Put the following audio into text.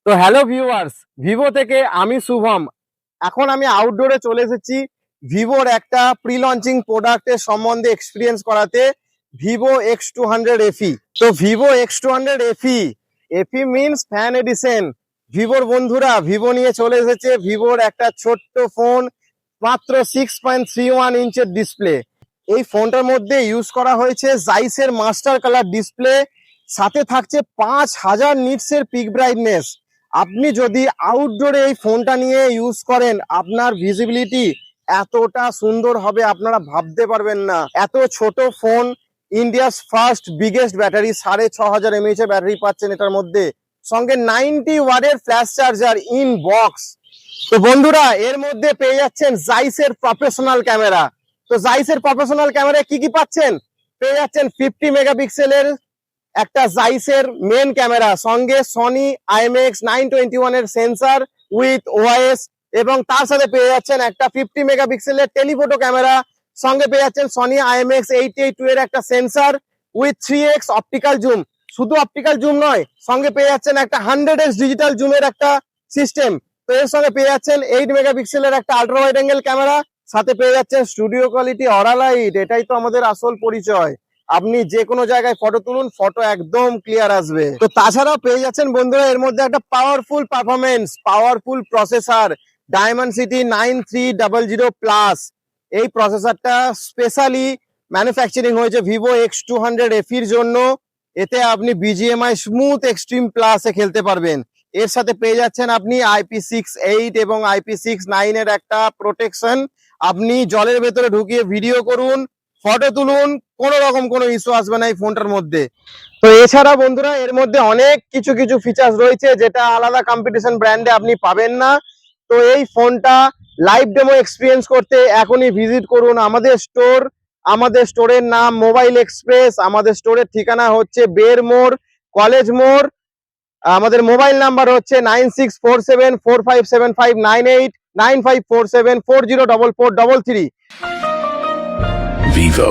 তো hello viewers, Vivo থেকে আমি শুভম। এখন আমি আউটডোরে চলে এসেছি ভিভোর একটা প্রি লঞ্চিং প্রোডাক্টের সম্বন্ধে এক্সপিরিয়েন্স করাতে, ভিভো X200 FE। তো Vivo X200 FE, FE means fan edition. ভিভোর বন্ধুরা ভিভো নিয়ে চলে এসেছে ভিভোর একটা ছোট্ট ফোন, মাত্র 6.31 ইঞ্চের ডিসপ্লে। এই ফোনটার মধ্যে ইউজ করা হয়েছে জাইসের মাস্টার কালার ডিসপ্লে, সাথে থাকছে 5000 নিটসের পিক ব্রাইটনেস। আপনি যদি আউটডোরে এই ফোনটা নিয়ে ইউজ করেন, আপনার ভিজিবিলিটি এতটা সুন্দর হবে আপনারা ভাবতে পারবেন না। এত ছোট phone, India's first biggest battery, 6500 mAh এর ব্যাটারি পাচ্ছেন এটার মধ্যে, সঙ্গে 90 ওয়াটের ফ্ল্যাশ চার্জার ইন বক্স। তো বন্ধুরা, এর মধ্যে পেয়ে যাচ্ছেন জাইসের প্রফেশনাল ক্যামেরা। তো জাইসের প্রফেশনাল ক্যামেরা কি কি পাচ্ছেন? পেয়ে যাচ্ছেন 50 মেগাপিক্সেলের একটা জাইসের মেন ক্যামেরা, সঙ্গে সনি IMX 921 এর সেন্সার উইথ ওআইএস, এবং তার সাথে পেয়ে যাচ্ছেন একটা 50 মেগাপিক্সেলের টেলিফোটো ক্যামেরা, সঙ্গে পেয়ে যাচ্ছেন সনি IMX 882 এর একটা sensor with 3x optical zoom. শুধু অপটিক্যাল জুম নয়, সঙ্গে পেয়ে যাচ্ছেন একটা 100x ডিজিটাল জুমের একটা সিস্টেম। তো এর সঙ্গে পেয়ে যাচ্ছেন 8 মেগাপিক্সেলের একটা আল্ট্রা ওয়াইড অ্যাঙ্গেল ক্যামেরা, সাথে পেয়ে যাচ্ছেন স্টুডিও কোয়ালিটি অরা লাইট। এটাই তো আমাদের আসল পরিচয়। আপনি যে কোনো জায়গায় ফটো তুলুন, ফটো একদম ক্লিয়ার আসবে। তো তাছাড়াও পেয়ে যাচ্ছেন বন্ধুরা এর মধ্যে একটা পাওয়ারফুল পারফরমেন্স, পাওয়ারফুল প্রসেসর, ডায়মন্ডসিটি 9300+। এই প্রসেসরটা স্পেশালি ম্যানুফ্যাকচারিং হয়েছে ভিভো X200 FE এর জন্য। এতে আপনি BGMI স্মুথ এক্সট্রিম প্লাসে খেলতে পারবেন। এর সাথে পেয়ে যাচ্ছেন আপনি IP68 এবং IP69 এর একটা প্রোটেকশন। আপনি জলের ভেতরে ঢুকিয়ে ভিডিও করুন, ফটো তুলুন, কোনো রকম কোনো ইস্যু আসবে না এই ফোনটার মধ্যে। তো এছাড়া বন্ধুরা এর মধ্যে অনেক কিছু কিছু ফিচার্স রয়েছে যেটা আলাদা কম্পিটিশন ব্র্যান্ডে আপনি পাবেন না। তো এই ফোনটা লাইভ ডেমো এক্সপিরিয়েন্স করতে এখনই ভিজিট করুন আমাদের স্টোর। আমাদের স্টোরের নাম মোবাইল এক্সপ্রেস। আমাদের স্টোরের ঠিকানা হচ্ছে বের মোড়, কলেজ মোড়। আমাদের মোবাইল নাম্বার হচ্ছে 9647457598, 9547404433। Vivo.